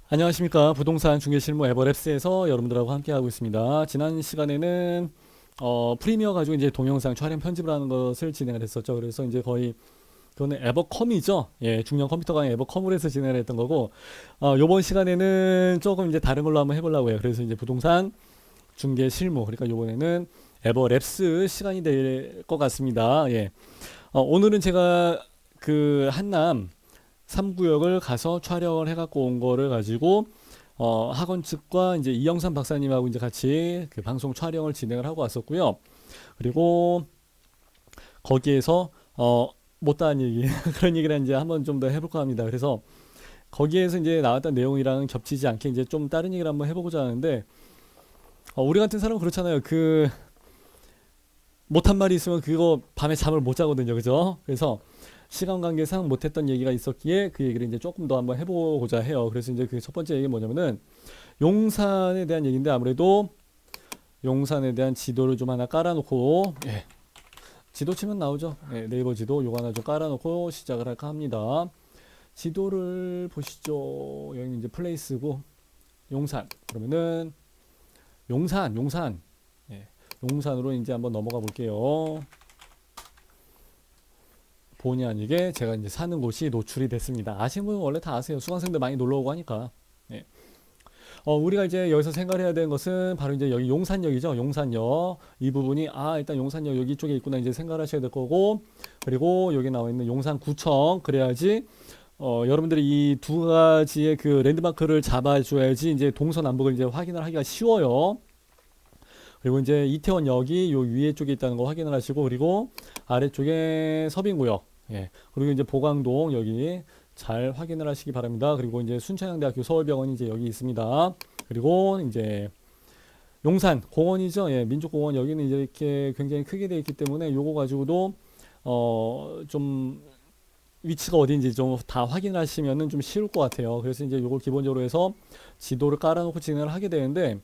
안녕하십니까. 부동산 중개실무 에버랩스에서 여러분들하고 함께하고 있습니다. 지난 시간에는 프리미어 가지고 이제 동영상 촬영 편집을 하는 것을 진행을 했었죠. 그래서 이제 거의 그거는 에버컴이죠. 예, 중형 컴퓨터 강의 에버컴으로 해서 진행을 했던 거고, 요번 시간에는 조금 이제 다른 걸로 한번 해보려고 해요. 그래서 이제 부동산 중개 실무, 그러니까 요번에는 에버랩스 시간이 될 것 같습니다. 예. 오늘은 제가 그 한남 3구역을 가서 촬영을 해갖고 온 거를 가지고 학원 측과 이제 이영삼 박사님하고 이제 같이 그 방송 촬영을 진행을 하고 왔었고요. 그리고 거기에서 못다한 얘기 그런 얘기를 이제 한번 좀 더 해볼까 합니다. 그래서 거기에서 이제 나왔던 내용이랑 겹치지 않게 이제 좀 다른 얘기를 한번 해보고자 하는데 우리 같은 사람은 그렇잖아요. 그 못한 말이 있으면 그거 밤에 잠을 못 자거든요. 그죠? 그래서 시간 관계상 못했던 얘기가 있었기에 그 얘기를 이제 조금 더 한번 해보고자 해요. 그래서 이제 그 첫 번째 얘기 뭐냐면은 용산에 대한 얘기인데 아무래도 용산에 대한 지도를 좀 하나 깔아놓고 예, 지도 치면 나오죠. 예, 네이버 지도 요거 하나 좀 깔아놓고 시작을 할까 합니다. 지도를 보시죠. 여기는 이제 플레이스고 용산 그러면은 용산 예, 용산으로 이제 한번 넘어가 볼게요. 본의 아니게 제가 이제 사는 곳이 노출이 됐습니다. 아시는 분은 원래 다 아세요. 수강생들 많이 놀러 오고 하니까. 예. 우리가 이제 여기서 생각해야 되는 것은 바로 이제 여기 용산역이죠. 용산역. 이 부분이, 일단 용산역 여기 쪽에 있구나 이제 생각을 하셔야 될 거고, 그리고 여기 나와 있는 용산구청. 그래야지, 여러분들이 이 두 가지의 그 랜드마크를 잡아줘야지 이제 동서남북을 이제 확인을 하기가 쉬워요. 그리고 이제 이태원역이 요 위에 쪽에 있다는 거 확인을 하시고, 그리고 아래쪽에 서빙구역, 예, 그리고 이제 보강동 여기 잘 확인을 하시기 바랍니다. 그리고 이제 순천향대학교 서울병원이 이제 여기 있습니다. 그리고 이제 용산 공원이죠. 예, 민족공원 여기는 이제 이렇게 굉장히 크게 되어 있기 때문에 요거 가지고도 좀 위치가 어딘지 좀 다 확인하시면은 좀 쉬울 것 같아요. 그래서 이제 요걸 기본적으로 해서 지도를 깔아놓고 진행을 하게 되는데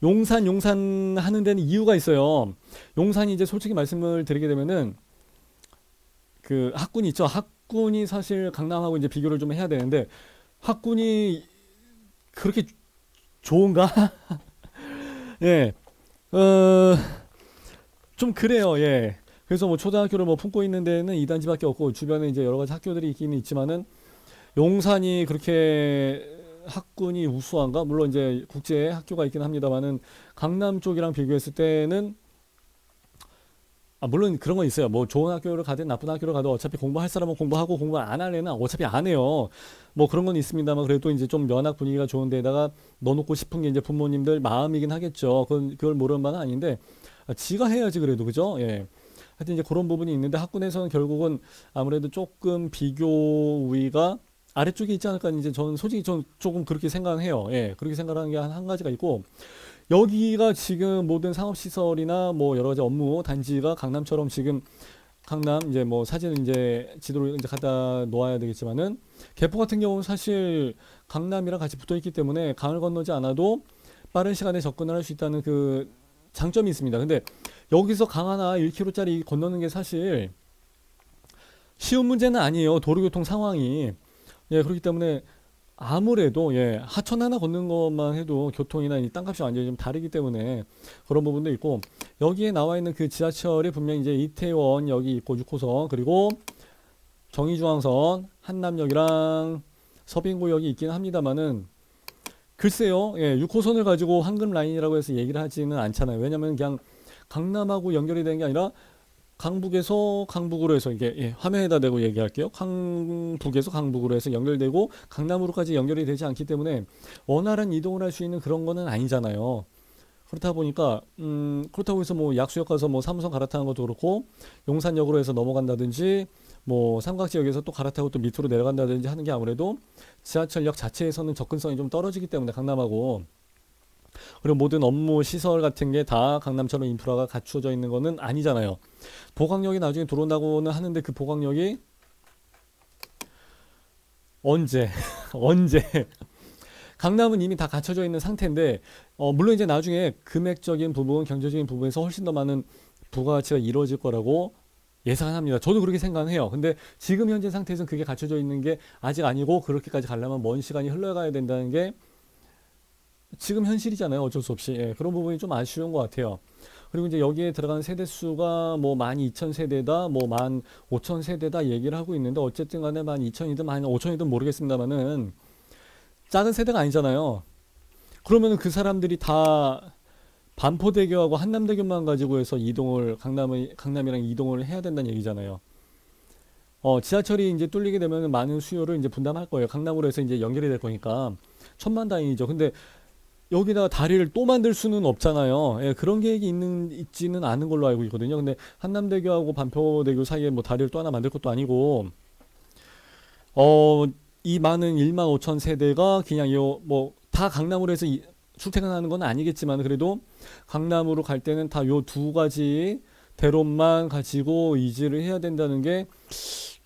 용산 하는 데는 이유가 있어요. 용산이 이제 솔직히 말씀을 드리게 되면은 그 학군이 있죠. 학군이 사실 강남하고 이제 비교를 좀 해야 되는데 학군이 그렇게 좋은가? 예. 어, 좀 그래요. 예. 그래서 뭐 초등학교를 뭐 품고 있는 데는 2단지밖에 없고 주변에 이제 여러 가지 학교들이 있기는 있지만은 용산이 그렇게 학군이 우수한가? 물론 이제 국제 학교가 있긴 합니다만은 강남 쪽이랑 비교했을 때는 물론 그런 건 있어요. 뭐 좋은 학교를 가든 나쁜 학교를 가도 어차피 공부할 사람은 공부하고 공부 안 할 애는 어차피 안 해요. 뭐 그런 건 있습니다만 그래도 이제 좀 면학 분위기가 좋은 데다가 넣어놓고 싶은 게 이제 부모님들 마음이긴 하겠죠. 그걸 모르는 바는 아닌데 지가 해야지 그래도 그죠? 예. 하여튼 이제 그런 부분이 있는데 학군에서는 결국은 아무래도 조금 비교 우위가 아래쪽에 있지 않을까 이제 저는 솔직히 전 조금 그렇게 생각해요. 예, 그렇게 생각하는 게 한 가지가 있고 여기가 지금 모든 상업시설이나 뭐 여러 가지 업무 단지가 강남처럼 지금 강남 이제 뭐 사진을 이제 지도를 이제 갖다 놓아야 되겠지만은 개포 같은 경우는 사실 강남이랑 같이 붙어 있기 때문에 강을 건너지 않아도 빠른 시간에 접근을 할 수 있다는 그 장점이 있습니다. 근데 여기서 강 하나 1km짜리 건너는 게 사실 쉬운 문제는 아니에요. 도로교통 상황이. 예, 그렇기 때문에 아무래도 예, 하천 하나 걷는 것만 해도 교통이나 이 땅값이 완전히 좀 다르기 때문에 그런 부분도 있고 여기에 나와 있는 그 지하철이 분명히 이제 이태원 여기 있고 6호선 그리고 정의중앙선 한남역이랑 서빙구역이 있긴 합니다만은 글쎄요, 예, 6호선을 가지고 황금 라인이라고 해서 얘기를 하지는 않잖아요. 왜냐면 그냥 강남하고 연결이 되는 게 아니라 강북에서 강북으로 해서 이게 예, 화면에다 대고 얘기할게요. 강북에서 강북으로 해서 연결되고 강남으로까지 연결이 되지 않기 때문에 원활한 이동을 할 수 있는 그런 거는 아니잖아요. 그렇다 보니까 그렇다고 해서 뭐 약수역 가서 뭐 3호선 갈아타는 것도 그렇고 용산역으로 해서 넘어간다든지 뭐 삼각지역에서 또 갈아타고 또 밑으로 내려간다든지 하는 게 아무래도 지하철역 자체에서는 접근성이 좀 떨어지기 때문에 강남하고 그리고 모든 업무 시설 같은 게 다 강남처럼 인프라가 갖추어져 있는 거는 아니잖아요. 보강역이 나중에 들어온다고는 하는데 그 보강역이 언제 언제 강남은 이미 다 갖춰져 있는 상태인데 물론 이제 나중에 금액적인 부분 경제적인 부분에서 훨씬 더 많은 부가가치가 이루어질 거라고 예상합니다. 저도 그렇게 생각해요. 근데 지금 현재 상태에서는 그게 갖춰져 있는 게 아직 아니고 그렇게까지 가려면 먼 시간이 흘러가야 된다는 게 지금 현실이잖아요. 어쩔 수 없이. 예, 그런 부분이 좀 아쉬운 것 같아요. 그리고 이제 여기에 들어가는 세대 수가 뭐 12,000세대다, 뭐 15,000세대다 얘기를 하고 있는데 어쨌든 간에 12,000이든 15,000이든 모르겠습니다만은 작은 세대가 아니잖아요. 그러면은 그 사람들이 다 반포대교하고 한남대교만 가지고 해서 이동을 강남이랑 이동을 해야 된다는 얘기잖아요. 지하철이 이제 뚫리게 되면 많은 수요를 이제 분담할 거예요. 강남으로 해서 이제 연결이 될 거니까 천만다행이죠. 근데 여기다가 다리를 또 만들 수는 없잖아요. 예, 그런 계획이 있지는 않은 걸로 알고 있거든요. 근데 한남대교하고 반포대교 사이에 뭐 다리를 또 하나 만들 것도 아니고, 어, 이 많은 1만 5천 세대가 그냥 뭐 다 강남으로 해서 출퇴근하는 건 아니겠지만 그래도 강남으로 갈 때는 다 요 두 가지 대로만 가지고 이지를 해야 된다는 게,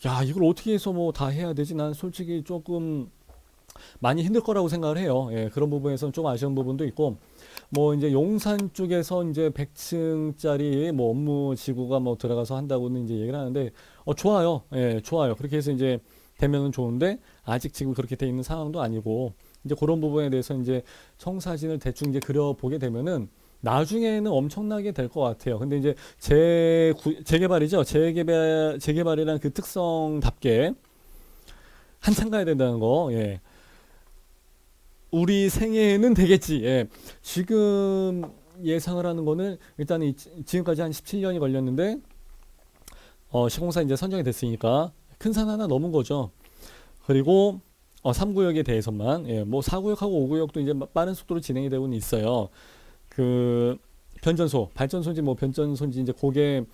야, 이걸 어떻게 해서 뭐 다 해야 되지? 난 솔직히 조금 많이 힘들 거라고 생각을 해요. 예, 그런 부분에서는 좀 아쉬운 부분도 있고, 뭐 이제 용산 쪽에서 이제 100층짜리 뭐 업무 지구가 뭐 들어가서 한다고는 이제 얘기를 하는데, 좋아요. 예, 좋아요. 그렇게 해서 이제 되면은 좋은데, 아직 지금 그렇게 돼 있는 상황도 아니고, 이제 그런 부분에 대해서 이제 청사진을 대충 이제 그려보게 되면은, 나중에는 엄청나게 될 것 같아요. 근데 이제 재개발이죠. 재개발이란 그 특성답게 한참 가야 된다는 거. 예. 우리 생애는 되겠지. 예. 지금 예상을 하는 거는 일단 지금까지 한 17년이 걸렸는데 시공사 이제 선정이 됐으니까 큰 산 하나 넘은 거죠. 그리고 3구역에 대해서만 예, 뭐 4구역하고 5구역도 이제 빠른 속도로 진행이 되고는 있어요. 그 발전소인지 뭐 변전소인지 이제 그게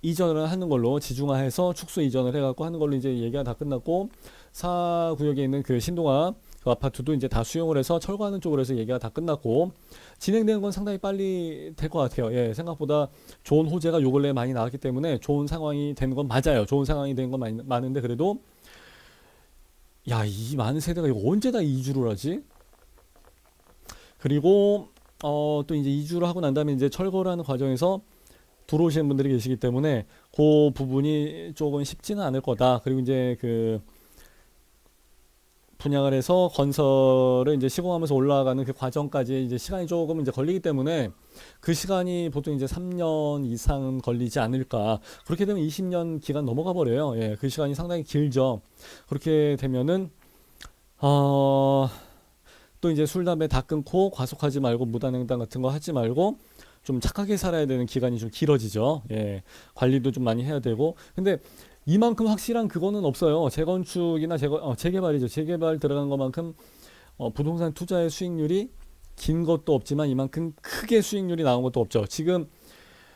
이전을 하는 걸로 지중화해서 축소 이전을 해갖고 하는 걸로 이제 얘기가 다 끝났고 4구역에 있는 그 신동아 그 아파트도 이제 다 수용을 해서 철거하는 쪽으로 해서 얘기가 다 끝났고 진행되는 건 상당히 빨리 될 것 같아요. 예, 생각보다 좋은 호재가 요 근래에 많이 나왔기 때문에 좋은 상황이 되는 건 맞아요. 좋은 상황이 되는 건 많은데 그래도 야, 이 많은 세대가 이거 언제 다 이주를 하지? 그리고 또 이제 이주를 하고 난 다음에 이제 철거를 하는 과정에서 들어오시는 분들이 계시기 때문에 그 부분이 조금 쉽지는 않을 거다. 그리고 이제 그 분양을 해서 건설을 이제 시공하면서 올라가는 그 과정까지 이제 시간이 조금 이제 걸리기 때문에 그 시간이 보통 이제 3년 이상 걸리지 않을까. 그렇게 되면 20년 기간 넘어가 버려요. 예, 그 시간이 상당히 길죠. 그렇게 되면은 또 이제 술 담배 다 끊고 과속하지 말고 무단횡단 같은 거 하지 말고 좀 착하게 살아야 되는 기간이 좀 길어지죠. 예, 관리도 좀 많이 해야 되고. 근데 이만큼 확실한 그거는 없어요. 재건축이나 재개발이죠. 재개발 들어간 것만큼 부동산 투자의 수익률이 긴 것도 없지만 이만큼 크게 수익률이 나온 것도 없죠. 지금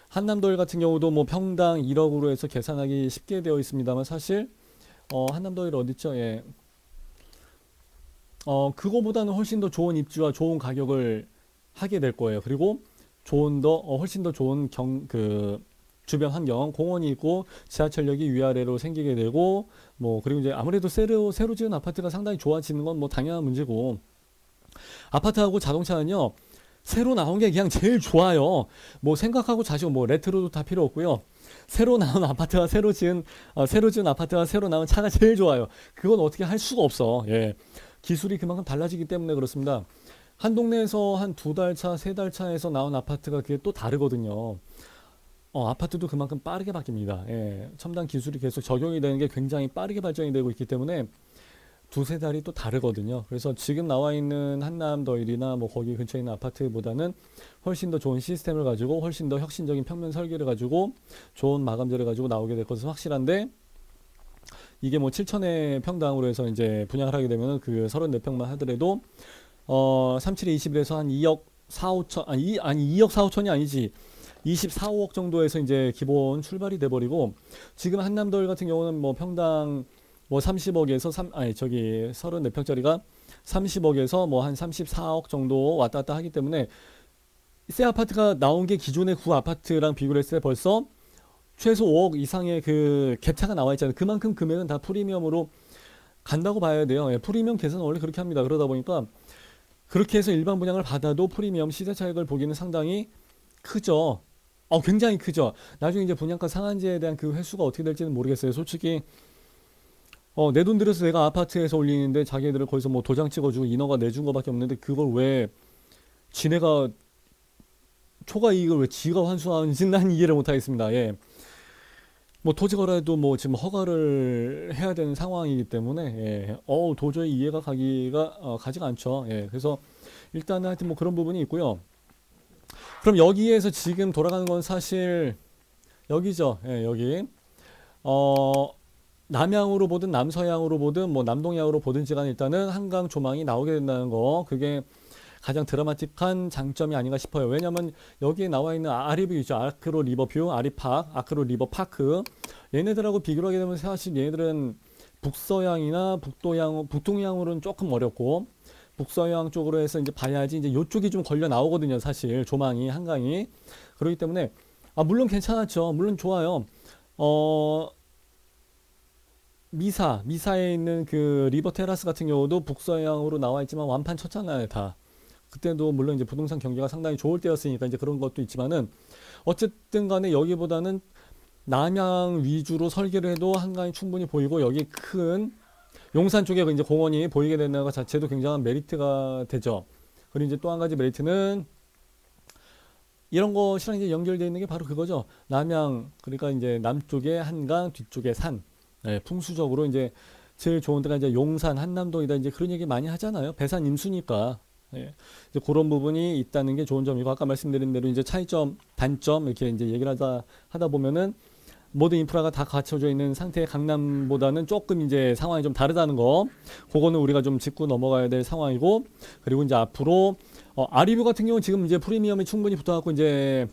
한남더일 같은 경우도 뭐 평당 1억으로 해서 계산하기 쉽게 되어 있습니다만 사실 한남더일 어딨죠? 예. 그거보다는 훨씬 더 좋은 입지와 좋은 가격을 하게 될 거예요. 그리고 훨씬 더 좋은 주변 환경, 공원이 있고 지하철역이 위아래로 생기게 되고 뭐 그리고 이제 아무래도 새로 지은 아파트가 상당히 좋아지는 건 뭐 당연한 문제고 아파트하고 자동차는요 새로 나온 게 그냥 제일 좋아요. 뭐 생각하고 자시고 뭐 레트로도 다 필요 없고요. 새로 나온 아파트와 새로 지은 아파트와 새로 나온 차가 제일 좋아요. 그건 어떻게 할 수가 없어. 예. 기술이 그만큼 달라지기 때문에 그렇습니다. 한 동네에서 한 2달 차, 3달 차에서 나온 아파트가 그게 또 다르거든요. 아파트도 그만큼 빠르게 바뀝니다. 예, 첨단 기술이 계속 적용이 되는 게 굉장히 빠르게 발전이 되고 있기 때문에 두세 달이 또 다르거든요. 그래서 지금 나와 있는 한남더일이나 뭐 거기 근처에 있는 아파트보다는 훨씬 더 좋은 시스템을 가지고 훨씬 더 혁신적인 평면 설계를 가지고 좋은 마감재를 가지고 나오게 될 것은 확실한데 이게 뭐 7천의 평당으로 해서 이제 분양을 하게 되면 그 34평만 하더라도 37에 21에서 한 2억 4, 5천 아니 2억 4, 5천이 아니지 24, 5억 정도에서 이제 기본 출발이 돼버리고 지금 한남더일 같은 경우는 뭐 평당 뭐 30억에서 34평짜리가 30억에서 뭐 한 34억 정도 왔다 갔다 하기 때문에 새 아파트가 나온 게 기존의 구 아파트랑 비교를 했을 때 벌써 최소 5억 이상의 그 갭차가 나와 있잖아요. 그만큼 금액은 다 프리미엄으로 간다고 봐야 돼요. 예, 프리미엄 계산은 원래 그렇게 합니다. 그러다 보니까 그렇게 해서 일반 분양을 받아도 프리미엄 시세 차익을 보기는 상당히 크죠. 굉장히 크죠. 나중에 이제 분양가 상한제에 대한 그 회수가 어떻게 될지는 모르겠어요. 솔직히 내 돈 들여서 내가 아파트에서 올리는데 자기들을 거기서 뭐 도장 찍어주고 인허가 내준 거밖에 없는데 그걸 왜 지네가 초과 이익을 왜 지가 환수하는지 난 이해를 못하겠습니다. 예. 뭐 토지 거래도 뭐 지금 허가를 해야 되는 상황이기 때문에 예. 도저히 이해가 가지가 않죠. 예. 그래서 일단은 하여튼 뭐 그런 부분이 있고요. 그럼 여기에서 지금 돌아가는 건 사실 여기죠. 예, 여기. 어, 남향으로 보든 남서향으로 보든 뭐 남동향으로 보든지 간에 일단은 한강 조망이 나오게 된다는 거. 그게 가장 드라마틱한 장점이 아닌가 싶어요. 왜냐면 여기에 나와 있는 아리뷰 있죠. 아크로 리버뷰, 아리팍, 아크로 리버파크. 얘네들하고 비교를 하게 되면 사실 얘네들은 북서향이나 북동향으로는 조금 어렵고 북서향 쪽으로 해서 이제 봐야지 이제 요쪽이 좀 걸려 나오거든요. 사실 조망이 한강이. 그렇기 때문에 물론 괜찮았죠. 물론 좋아요. 어, 미사에 있는 그 리버 테라스 같은 경우도 북서향으로 나와 있지만 완판 쳤잖아요, 다. 그때도 물론 이제 부동산 경기가 상당히 좋을 때였으니까 이제 그런 것도 있지만은 어쨌든 간에 여기보다는 남향 위주로 설계를 해도 한강이 충분히 보이고 여기 큰 용산 쪽에 이제 공원이 보이게 되는 것 자체도 굉장한 메리트가 되죠. 그리고 이제 또 한 가지 메리트는 이런 것이랑 이제 연결되어 있는 게 바로 그거죠. 남향, 그러니까 이제 남쪽에 한강, 뒤쪽에 산. 예, 풍수적으로 이제 제일 좋은 데가 이제 용산, 한남동이다. 이제 그런 얘기 많이 하잖아요. 배산 임수니까. 예, 이제 그런 부분이 있다는 게 좋은 점이고, 아까 말씀드린 대로 이제 차이점, 단점, 이렇게 이제 얘기를 하다 보면은 모든 인프라가 다 갖춰져 있는 상태의 강남보다는 조금 이제 상황이 좀 다르다는 거. 그거는 우리가 좀 짚고 넘어가야 될 상황이고, 그리고 이제 앞으로 아리뷰 같은 경우는 지금 이제 프리미엄이 충분히 붙어갖고 이제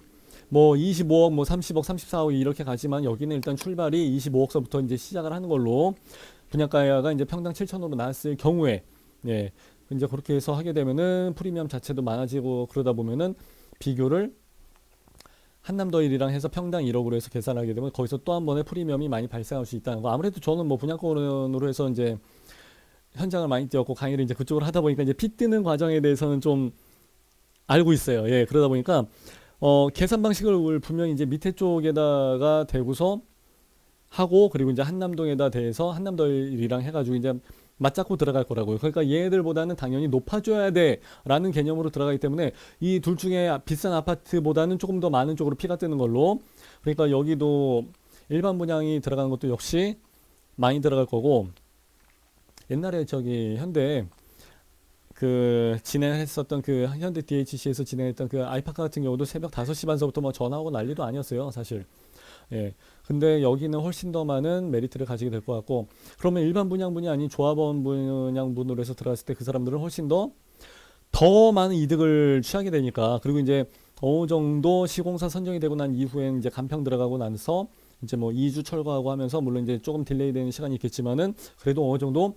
뭐 25억, 뭐 30억, 34억 이렇게 가지만 여기는 일단 출발이 25억서부터 이제 시작을 하는 걸로 분양가가 이제 평당 7천으로 나왔을 경우에 예 이제 그렇게 해서 하게 되면은 프리미엄 자체도 많아지고 그러다 보면은 비교를 한남더일이랑 해서 평당 1억으로 해서 계산하게 되면 거기서 또 한 번의 프리미엄이 많이 발생할 수 있다는 거. 아무래도 저는 뭐 분양권으로 해서 이제 현장을 많이 뛰었고 강의를 이제 그쪽으로 하다 보니까 이제 피 뜨는 과정에 대해서는 좀 알고 있어요. 예, 그러다 보니까 계산 방식을 분명히 이제 밑에 쪽에다가 대고서 하고 그리고 이제 한남동에다 대해서 한남더일이랑 해가지고 이제 맞잡고 들어갈 거라고요. 그러니까 얘들보다는 당연히 높아줘야 돼라는 개념으로 들어가기 때문에 이 둘 중에 비싼 아파트보다는 조금 더 많은 쪽으로 피가 뜨는 걸로. 그러니까 여기도 일반 분양이 들어가는 것도 역시 많이 들어갈 거고 옛날에 저기 현대 그 진행했었던 그 현대 DHC에서 진행했던 그 아이파크 같은 경우도 새벽 5시 반서부터 뭐 전화오고 난리도 아니었어요, 사실. 예. 근데 여기는 훨씬 더 많은 메리트를 가지게 될 것 같고, 그러면 일반 분양분이 아닌 조합원 분양분으로 해서 들어갔을 때 그 사람들은 훨씬 더 많은 이득을 취하게 되니까, 그리고 이제 어느 정도 시공사 선정이 되고 난 이후엔 이제 간평 들어가고 나서 이제 뭐 2주 철거하고 하면서 물론 이제 조금 딜레이 되는 시간이 있겠지만은 그래도 어느 정도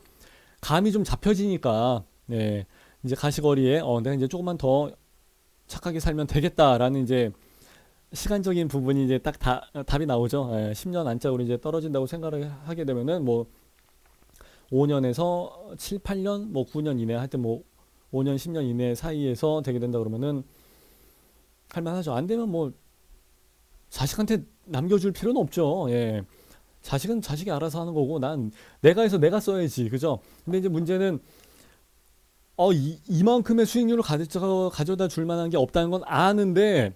감이 좀 잡혀지니까, 네. 이제 가시거리에 내가 이제 조금만 더 착하게 살면 되겠다라는 이제 시간적인 부분이 이제 딱 답이 나오죠. 10년 안짝으로 이제 떨어진다고 생각을 하게 되면은 뭐 5년에서 7, 8년, 뭐 9년 이내, 하여튼 뭐 5년, 10년 이내 사이에서 되게 된다 그러면은 할만하죠. 안 되면 뭐 자식한테 남겨줄 필요는 없죠. 예. 자식은 자식이 알아서 하는 거고 난 내가 해서 내가 써야지. 그죠? 근데 이제 문제는 이만큼의 수익률을 가져다 줄 만한 게 없다는 건 아는데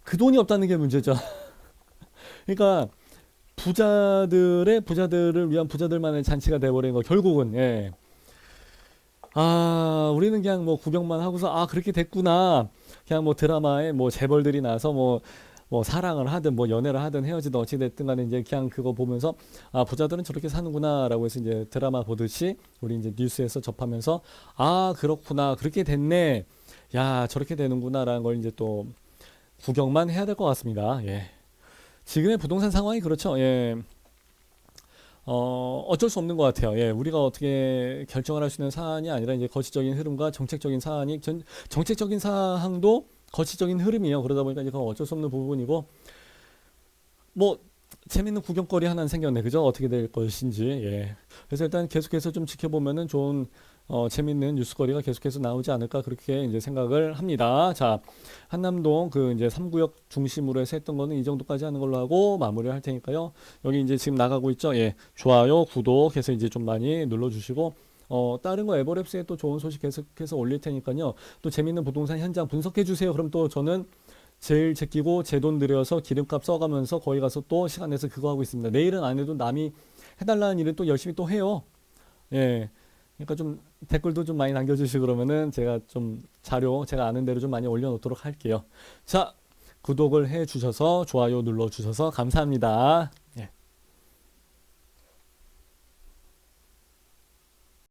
그 돈이 없다는 게 문제죠. 그러니까 부자들을 위한 부자들만의 잔치가 돼버린 거 결국은 예. 우리는 그냥 뭐 구경만 하고서 그렇게 됐구나. 그냥 뭐 드라마에 뭐 재벌들이 나서 뭐 사랑을 하든 뭐 연애를 하든 헤어지든 어찌 됐든 간에 이제 그냥 그거 보면서 부자들은 저렇게 사는구나라고 해서 이제 드라마 보듯이 우리 이제 뉴스에서 접하면서 그렇구나 그렇게 됐네 야 저렇게 되는구나라는 걸 이제 또 구경만 해야 될 것 같습니다. 예. 지금의 부동산 상황이 그렇죠. 예. 어쩔 수 없는 것 같아요. 예. 우리가 어떻게 결정을 할 수 있는 사안이 아니라 이제 거시적인 흐름과 정책적인 사안이 정책적인 사항도 거시적인 흐름이에요. 그러다 보니까 이제 그건 어쩔 수 없는 부분이고 뭐 재밌는 구경거리 하나 생겼네. 그죠? 어떻게 될 것인지. 예. 그래서 일단 계속해서 좀 지켜보면은 좋은 재밌는 뉴스거리가 계속해서 나오지 않을까 그렇게 이제 생각을 합니다. 자, 한남동 그 이제 3구역 중심으로 해서 했던 거는 이 정도까지 하는 걸로 하고 마무리를 할 테니까요. 여기 이제 지금 나가고 있죠. 예, 좋아요, 구독해서 이제 좀 많이 눌러주시고. 다른 거 에버랩스에 또 좋은 소식 계속해서 올릴 테니까요. 또 재밌는 부동산 현장 분석해 주세요. 그럼 또 저는 제일 제끼고 제 돈 들여서 기름값 써가면서 거기 가서 또 시간 내서 그거 하고 있습니다. 내일은 안 해도 남이 해달라는 일을 또 열심히 또 해요. 예. 그러니까 좀 댓글도 좀 많이 남겨주시고 그러면은 제가 좀 자료 제가 아는 대로 좀 많이 올려놓도록 할게요. 자, 구독을 해 주셔서 좋아요 눌러 주셔서 감사합니다.